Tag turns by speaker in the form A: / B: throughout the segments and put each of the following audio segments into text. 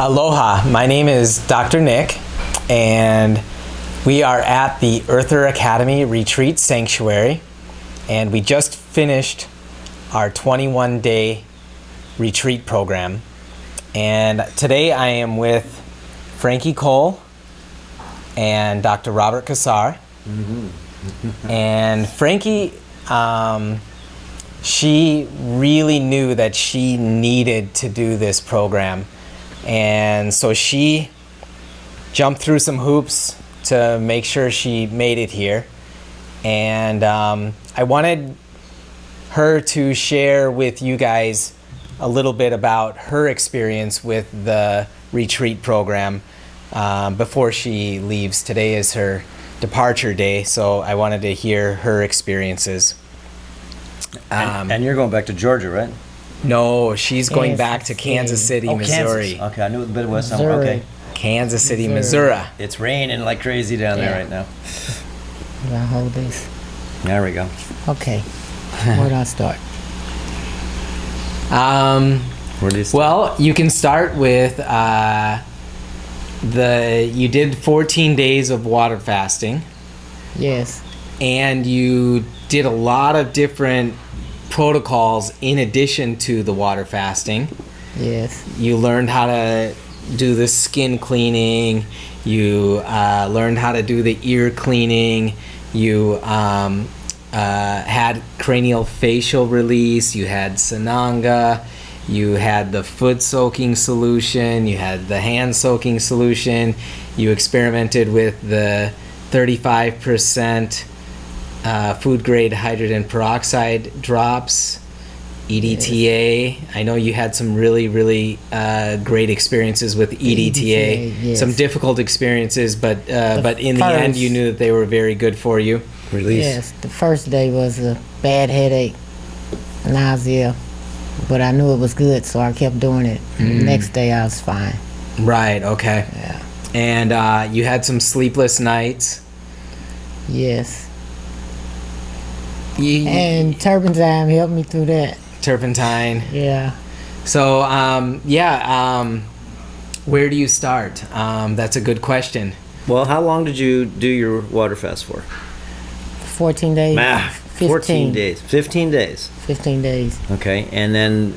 A: Aloha, my name is Dr. Nick, and we are at the Earther Academy Retreat Sanctuary, and we just finished our 21-day retreat program. And today I am with Frankie Cole and Dr. Robert Cassar. And Frankie, she really knew that she needed to do this program. And so she jumped through some hoops to make sure she made it here. And I wanted her to share with you guys a little bit about her experience with the retreat program before she leaves. Today is her departure day, so I wanted to hear her experiences.
B: And you're going back to Georgia, right?
A: No, she's going back to Kansas City, Missouri.
B: Kansas. Okay, I knew the Midwest somewhere. Okay.
A: Kansas City, Missouri.
B: It's raining like crazy down there right now.
C: Do I hold this?
B: There we go.
C: Okay. Where do I start?
B: Where do you start?
A: Well, you can start with you did 14 days of water fasting.
C: Yes.
A: And you did a lot of different protocols in addition to the water fasting.
C: Yes.
A: You learned how to do the skin cleaning. You learned how to do the ear cleaning. You had cranial facial release. You had Sananga. You had the foot soaking solution. You had the hand soaking solution. You experimented with the 35% food grade hydrogen peroxide drops, EDTA. Yes. I know you had some really great experiences with EDTA.
C: Yes.
A: Some difficult experiences, but in the end you knew that they were very good for you.
B: Release.
C: Yes, the first day was a bad headache, nausea, but I knew it was good, so I kept doing it. The next day I was fine.
A: Right, okay.
C: Yeah.
A: And you had some sleepless nights.
C: Yes. And turpentine helped me through that.
A: Turpentine.
C: Yeah.
A: So, where do you start? That's a good question.
B: Well, how long did you do your water fast for?
C: 14 days.
B: 14 days. 15 days.
C: 15 days.
B: Okay, and then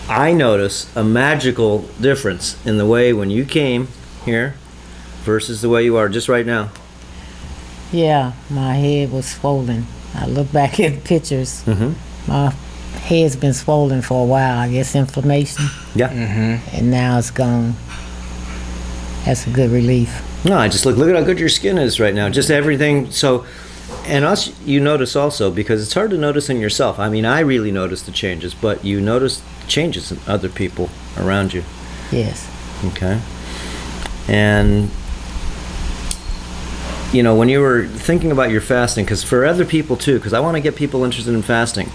B: I notice a magical difference in the way when you came here versus the way you are just right now.
C: Yeah, my head was swollen. I look back at the pictures. My head's been swollen for a while. I guess inflammation.
B: Yeah.
C: And now it's gone. That's a good relief.
B: No, I just look at how good your skin is right now. Just everything. So, and us, you notice also, because it's hard to notice in yourself. I mean, I really notice the changes, but you notice changes in other people around you.
C: Yes.
B: Okay. And you know, when you were thinking about your fasting, because for other people too, because I want to get people interested in fasting,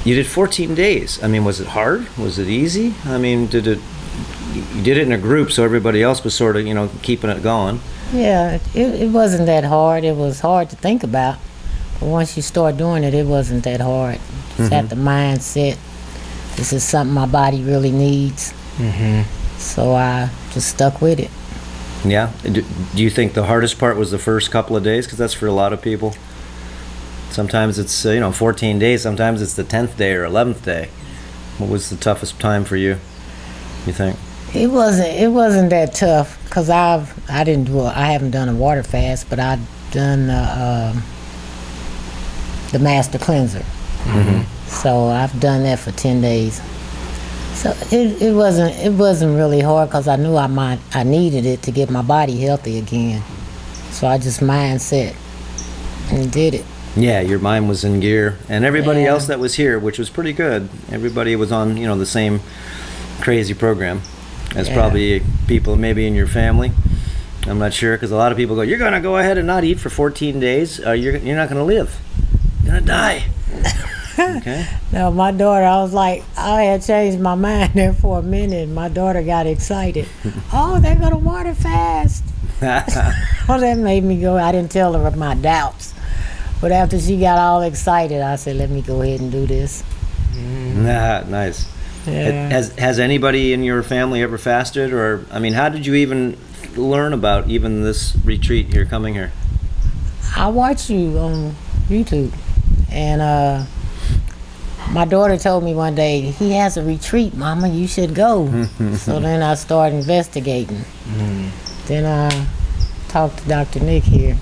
B: you did 14 days. I mean, was it hard? Was it easy? I mean, you did it in a group, so everybody else was sort of, you know, keeping it going.
C: Yeah, it wasn't that hard. It was hard to think about. But once you start doing it, it wasn't that hard. Just had the mindset. This is something my body really needs. So I just stuck with it.
B: Yeah. Do you think the hardest part was the first couple of days? Because that's for a lot of people. Sometimes it's 14 days. Sometimes it's the 10th day or 11th day. What was the toughest time for you? You think?
C: It wasn't that tough because I haven't done a water fast, but I've done the master cleanser. So I've done that for 10 days. So it wasn't really hard because I knew I needed it to get my body healthy again. So I just mindset and did it.
B: Yeah, your mind was in gear, and everybody else that was here, which was pretty good. Everybody was on the same crazy program as probably people maybe in your family. I'm not sure, because a lot of people go, "You're gonna go ahead and not eat for 14 days. You're not gonna live. You're gonna die." Okay.
C: No, my daughter, I was like, I had changed my mind there for a minute. My daughter got excited. Oh, they're going to water fast. Well, that made me go. I didn't tell her of my doubts. But after she got all excited, I said, let me go ahead and do this.
B: Nice.
C: Yeah.
B: Has anybody in your family ever fasted? Or, I mean, how did you even learn about even this retreat here, coming here?
C: I watch you on YouTube, and my daughter told me one day, he has a retreat, Mama, you should go. So then I started investigating. Then I talked to Dr. Nick here.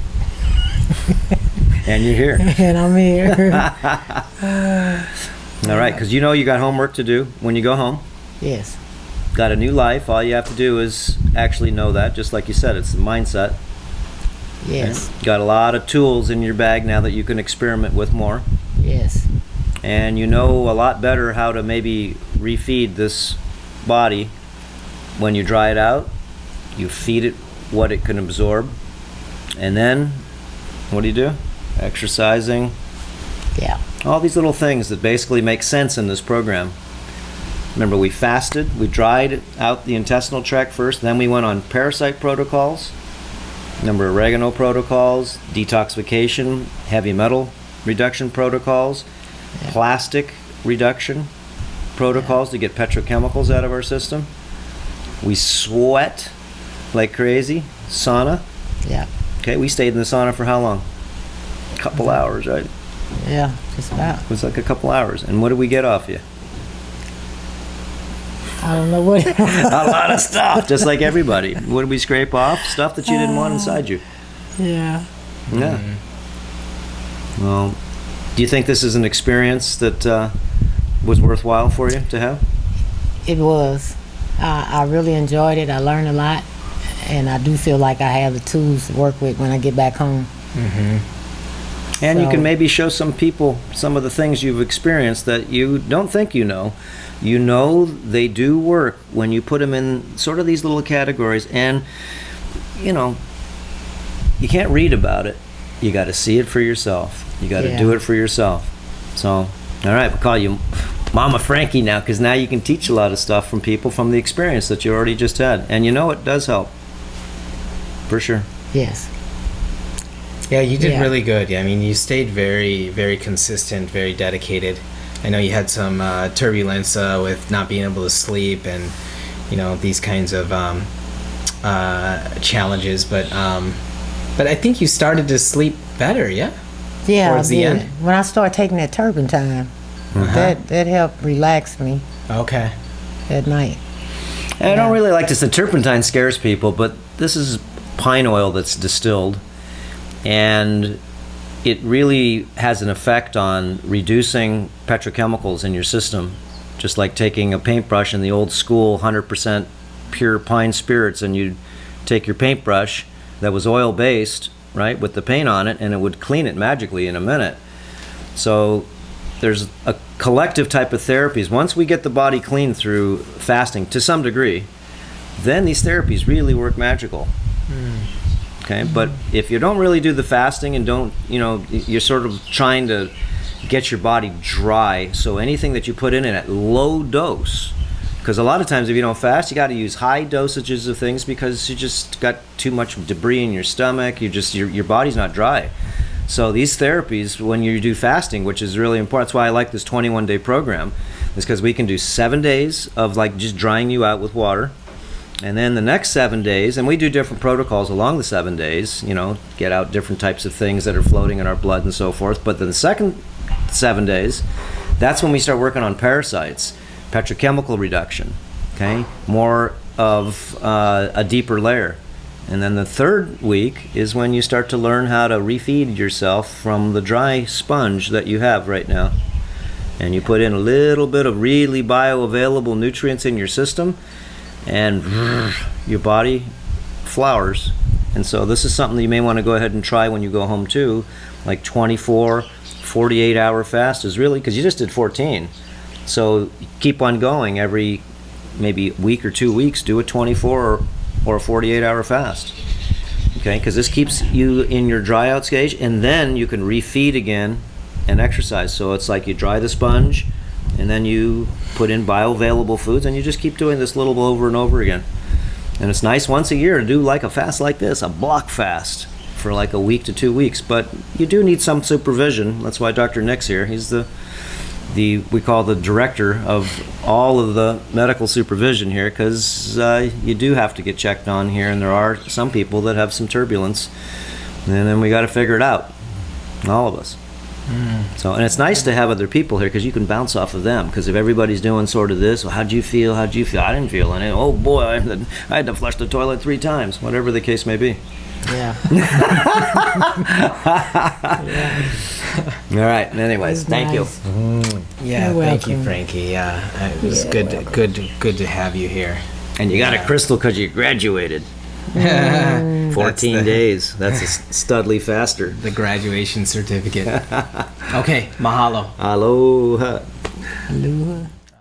B: And you're here.
C: And I'm here.
B: All right, because you know you got homework to do when you go home.
C: Yes.
B: Got a new life. All you have to do is actually know that. Just like you said, it's the mindset.
C: Yes.
B: Okay? Got a lot of tools in your bag now that you can experiment with more.
C: Yes.
B: And you know a lot better how to maybe refeed this body when you dry it out. You feed it what it can absorb. And then, what do? Exercising.
C: Yeah.
B: All these little things that basically make sense in this program. Remember, we fasted, we dried out the intestinal tract first, then we went on parasite protocols. Remember, oregano protocols, detoxification, heavy metal reduction protocols, plastic reduction protocols to get petrochemicals out of our system. We sweat like crazy, sauna.
C: Yeah.
B: Okay, we stayed in the sauna for how long? A couple hours, right?
C: Yeah, just about.
B: It was like a couple hours. And what did we get off you?
C: I don't know what.
B: A lot of stuff, just like everybody. What did we scrape off? Stuff that you didn't want inside you.
C: Yeah.
B: Yeah. Well, do you think this is an experience that was worthwhile for you to have?
C: It was. I really enjoyed it. I learned a lot. And I do feel like I have the tools to work with when I get back home.
B: And you
C: So-
B: can maybe show some people some of the things you've experienced that you don't think you know. You know they do work when you put them in sort of these little categories. And, you know, you can't read about it. You got to see it for yourself. You got to do it for yourself. So, all right, we'll call you Mama Frankie now, because now you can teach a lot of stuff from people from the experience that you already just had. And you know it does help. For sure.
C: Yes.
A: Yeah, you did
C: Yeah.
A: really good. I mean, you stayed very, very consistent, very dedicated. I know you had some turbulence with not being able to sleep and, you know, these kinds of challenges. But I think you started to sleep better, yeah?
C: Yeah,
A: Towards
C: I
A: the
C: did.
A: end?
C: When I started taking that turpentine, that helped relax me
A: Okay.
C: at night.
B: And I don't really like this. The turpentine scares people, but this is pine oil that's distilled, and it really has an effect on reducing petrochemicals in your system. Just like taking a paintbrush in the old school 100% pure pine spirits, and you'd take your paintbrush that was oil based, right, with the paint on it, and it would clean it magically in a minute. So there's a collective type of therapies. Once we get the body clean through fasting to some degree, then these therapies really work magical. Okay, but if you don't really do the fasting and don't, you know, you're sort of trying to get your body dry, so anything that you put in it at low dose, because a lot of times if you don't fast, you got to use high dosages of things because you just got too much debris in your stomach. Your body's not dry. So these therapies, when you do fasting, which is really important, that's why I like this 21-day program, is because we can do 7 days of like just drying you out with water. And then the next 7 days, and we do different protocols along the 7 days, you know, get out different types of things that are floating in our blood and so forth. But then the second 7 days, that's when we start working on parasites, petrochemical reduction, okay? More of a deeper layer. And then the third week is when you start to learn how to refeed yourself from the dry sponge that you have right now. And you put in a little bit of really bioavailable nutrients in your system, and your body flowers. And so this is something that you may want to go ahead and try when you go home too, like 24, 48 hour fast is really, because you just did 14. So keep on going every maybe week or 2 weeks, do a 24 or a 48 hour fast. Okay, because this keeps you in your dry out stage, and then you can refeed again and exercise. So it's like you dry the sponge, and then you put in bioavailable foods, and you just keep doing this little over and over again. And it's nice once a year to do like a fast like this, a block fast for like a week to 2 weeks. But you do need some supervision. That's why Dr. Nick's here. He's the we call the director of all of the medical supervision here, because you do have to get checked on here, and there are some people that have some turbulence, and then we got to figure it out, all of us. So, and it's nice to have other people here because you can bounce off of them. Because if everybody's doing sort of this, well, how'd you feel? How'd you feel? I didn't feel any. Oh boy, I had to flush the toilet 3 times. Whatever the case may be.
C: Yeah.
B: All right. Anyways, thank you.
A: Yeah,
C: You're
A: thank you,
C: welcome.
A: Frankie. Yeah, it was
C: Yeah,
A: good to have you here.
B: And you got a crystal because you graduated. 14 days. That's a studly faster.
A: The graduation certificate. Okay, mahalo.
B: Aloha.
C: Aloha.